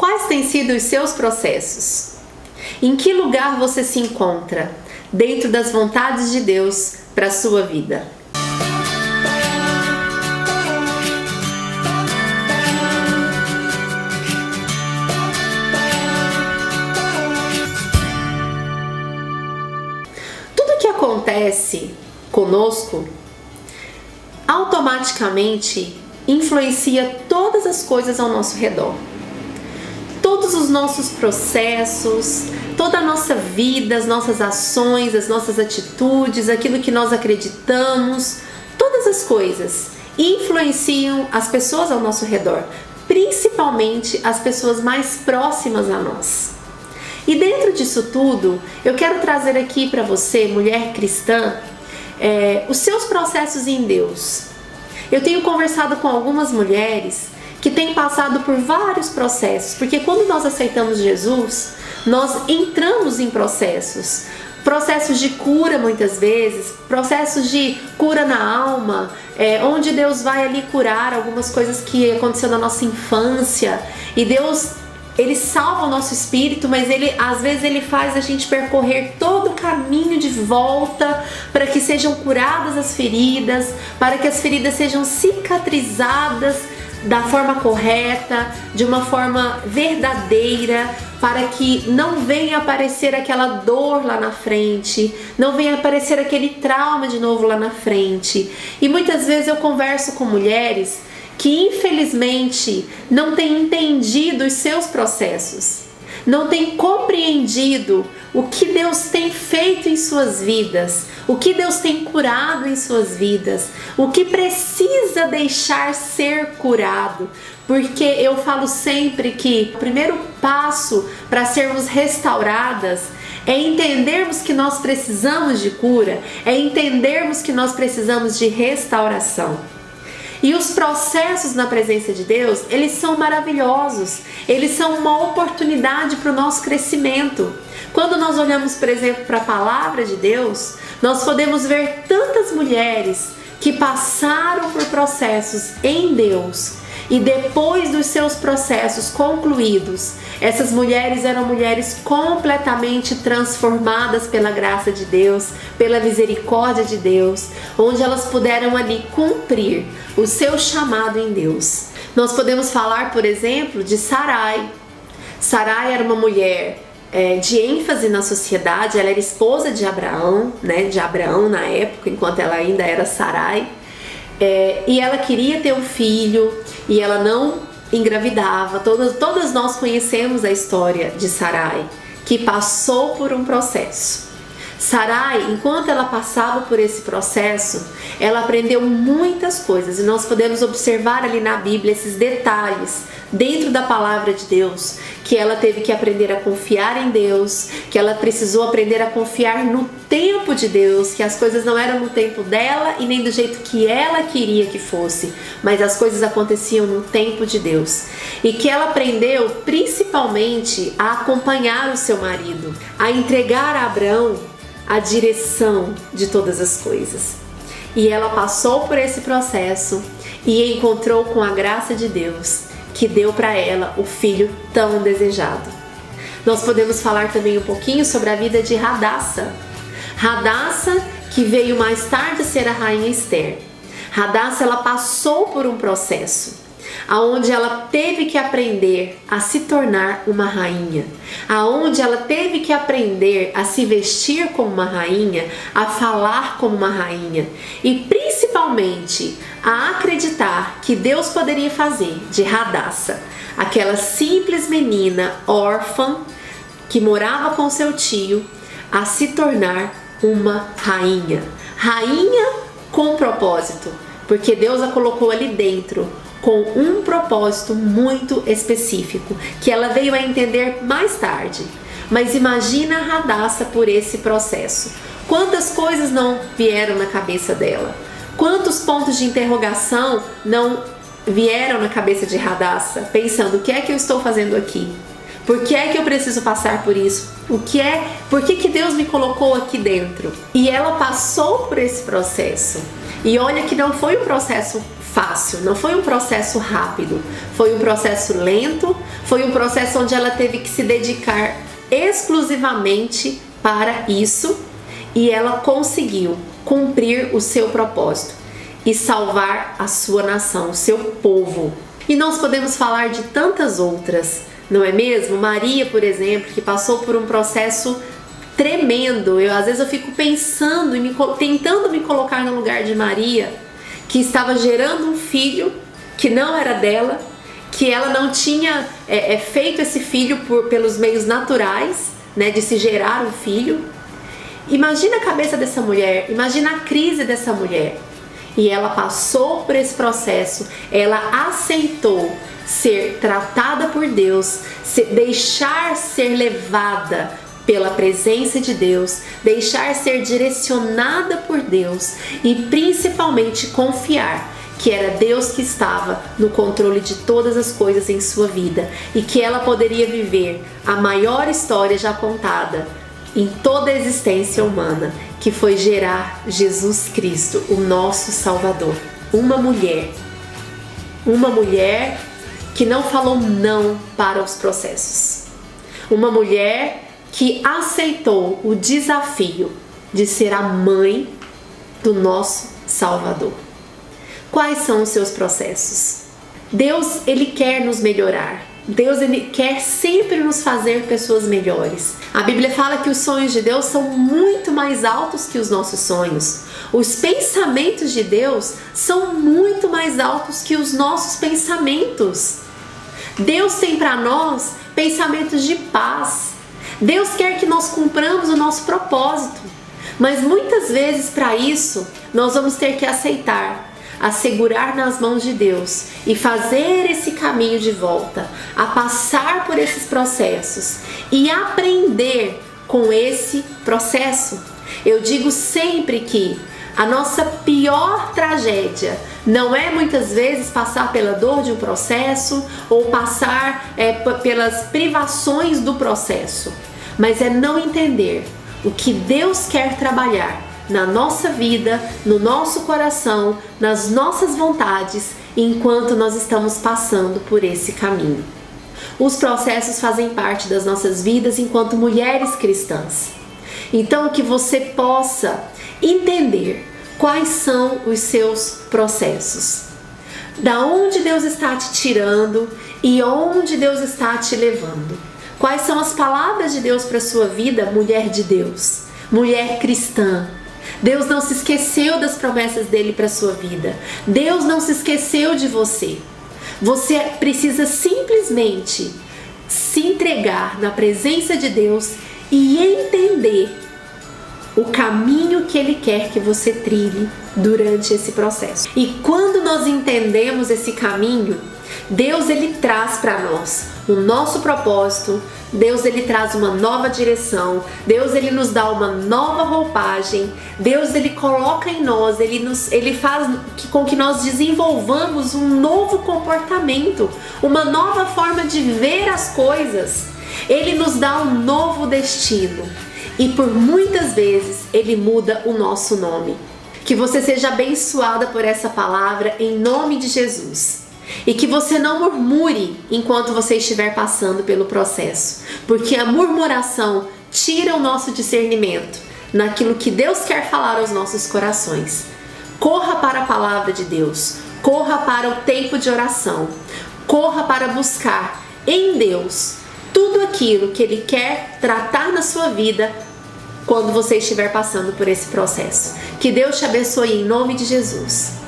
Quais têm sido os seus processos? Em que lugar você se encontra dentro das vontades de Deus para a sua vida? Tudo que acontece conosco automaticamente influencia todas as coisas ao nosso redor. Todos os nossos processos, toda a nossa vida, as nossas ações, as nossas atitudes, aquilo que nós acreditamos, todas as coisas influenciam as pessoas ao nosso redor, principalmente as pessoas mais próximas a nós. E dentro disso tudo, eu quero trazer aqui para você, mulher cristã, os seus processos em Deus. Eu tenho conversado com algumas mulheres que têm passado por vários processos, porque quando nós aceitamos Jesus, nós entramos em processos de cura muitas vezes, processos de cura na alma, onde Deus vai ali curar algumas coisas que aconteceram na nossa infância, e Deus, Ele salva o nosso espírito, mas às vezes Ele faz a gente percorrer todo o caminho de volta para que sejam curadas as feridas, para que as feridas sejam cicatrizadas da forma correta, de uma forma verdadeira, para que não venha aparecer aquela dor lá na frente, não venha aparecer aquele trauma de novo lá na frente. E muitas vezes eu converso com mulheres que infelizmente não têm entendido os seus processos, não têm compreendido o que Deus tem feito em suas vidas, o que Deus tem curado em suas vidas, o que precisa deixar ser curado. Porque eu falo sempre que o primeiro passo para sermos restauradas é entendermos que nós precisamos de cura, é entendermos que nós precisamos de restauração. E os processos na presença de Deus, eles são maravilhosos, eles são uma oportunidade para o nosso crescimento. Quando nós olhamos, por exemplo, para a palavra de Deus, nós podemos ver tantas mulheres que passaram por processos em Deus, e depois dos seus processos concluídos, essas mulheres eram mulheres completamente transformadas pela graça de Deus, pela misericórdia de Deus, onde elas puderam ali cumprir o seu chamado em Deus. Nós podemos falar, por exemplo, de Sarai. Sarai era uma mulher de ênfase na sociedade, ela era esposa de Abraão, de Abraão na época, enquanto ela ainda era Sarai. E ela queria ter um filho e ela não engravidava. Todas nós conhecemos a história de Sarai, que passou por um processo. Sarai, enquanto ela passava por esse processo, ela aprendeu muitas coisas, e nós podemos observar ali na Bíblia esses detalhes dentro da palavra de Deus, que ela teve que aprender a confiar em Deus, que ela precisou aprender a confiar no tempo de Deus, que as coisas não eram no tempo dela e nem do jeito que ela queria que fosse, mas as coisas aconteciam no tempo de Deus. E que ela aprendeu principalmente a acompanhar o seu marido, a entregar a Abraão a direção de todas as coisas. E ela passou por esse processo e encontrou com a graça de Deus, que deu para ela o filho tão desejado. Nós podemos falar também um pouquinho sobre a vida de Radassa. Radassa, que veio mais tarde a ser a rainha Ester. Radassa, ela passou por um processo aonde ela teve que aprender a se tornar uma rainha, aonde ela teve que aprender a se vestir como uma rainha, a falar como uma rainha e principalmente a acreditar que Deus poderia fazer de Radassa, aquela simples menina órfã que morava com seu tio, a se tornar uma rainha. Rainha com propósito, porque Deus a colocou ali dentro com um propósito muito específico, que ela veio a entender mais tarde. Mas imagina a Radassa por esse processo. Quantas coisas não vieram na cabeça dela? Quantos pontos de interrogação não vieram na cabeça de Radassa, pensando: o que é que eu estou fazendo aqui? Por que é que eu preciso passar por isso? Por que Deus me colocou aqui dentro? E ela passou por esse processo. E olha que não foi um processo fácil, não foi um processo rápido, foi um processo lento, foi um processo onde ela teve que se dedicar exclusivamente para isso e ela conseguiu cumprir o seu propósito e salvar a sua nação, o seu povo. E nós podemos falar de tantas outras, não é mesmo? Maria, por exemplo, que passou por um processo tremendo. Às vezes eu fico pensando e tentando me colocar no lugar de Maria, que estava gerando um filho que não era dela, que ela não tinha feito esse filho pelos meios naturais, né, de se gerar um filho. Imagina a cabeça dessa mulher, imagina a crise dessa mulher. E ela passou por esse processo, ela aceitou ser tratada por Deus, deixar ser levada pela presença de Deus, deixar ser direcionada por Deus e principalmente confiar que era Deus que estava no controle de todas as coisas em sua vida e que ela poderia viver a maior história já contada em toda a existência humana, que foi gerar Jesus Cristo, o nosso Salvador. Uma mulher que não falou não para os processos. Uma mulher que aceitou o desafio de ser a mãe do nosso Salvador. Quais são os seus processos? Deus, Ele quer nos melhorar. Deus, Ele quer sempre nos fazer pessoas melhores. A Bíblia fala que os sonhos de Deus são muito mais altos que os nossos sonhos. Os pensamentos de Deus são muito mais altos que os nossos pensamentos. Deus tem para nós pensamentos de paz. Deus quer que nós cumpramos o nosso propósito. Mas muitas vezes para isso nós vamos ter que aceitar, segurar nas mãos de Deus e fazer esse caminho de volta, a passar por esses processos e aprender com esse processo. Eu digo sempre que a nossa pior tragédia não é muitas vezes passar pela dor de um processo ou passar pelas privações do processo, mas é não entender o que Deus quer trabalhar na nossa vida, no nosso coração, nas nossas vontades, enquanto nós estamos passando por esse caminho. Os processos fazem parte das nossas vidas enquanto mulheres cristãs. Então, que você possa entender quais são os seus processos. Da onde Deus está te tirando e onde Deus está te levando. Quais são as palavras de Deus para a sua vida, mulher de Deus, mulher cristã. Deus não se esqueceu das promessas dele para a sua vida. Deus não se esqueceu de você. Você precisa simplesmente se entregar na presença de Deus e entender o caminho que Ele quer que você trilhe durante esse processo. E quando nós entendemos esse caminho, Deus, Ele traz para nós o nosso propósito. Deus, Ele traz uma nova direção. Deus, Ele nos dá uma nova roupagem. Deus, Ele coloca em nós, Ele faz com que nós desenvolvamos um novo comportamento, uma nova forma de ver as coisas. Ele nos dá um novo destino. E por muitas vezes Ele muda o nosso nome. Que você seja abençoada por essa palavra em nome de Jesus. E que você não murmure enquanto você estiver passando pelo processo. Porque a murmuração tira o nosso discernimento naquilo que Deus quer falar aos nossos corações. Corra para a palavra de Deus. Corra para o tempo de oração. Corra para buscar em Deus tudo aquilo que Ele quer tratar na sua vida quando você estiver passando por esse processo. Que Deus te abençoe em nome de Jesus.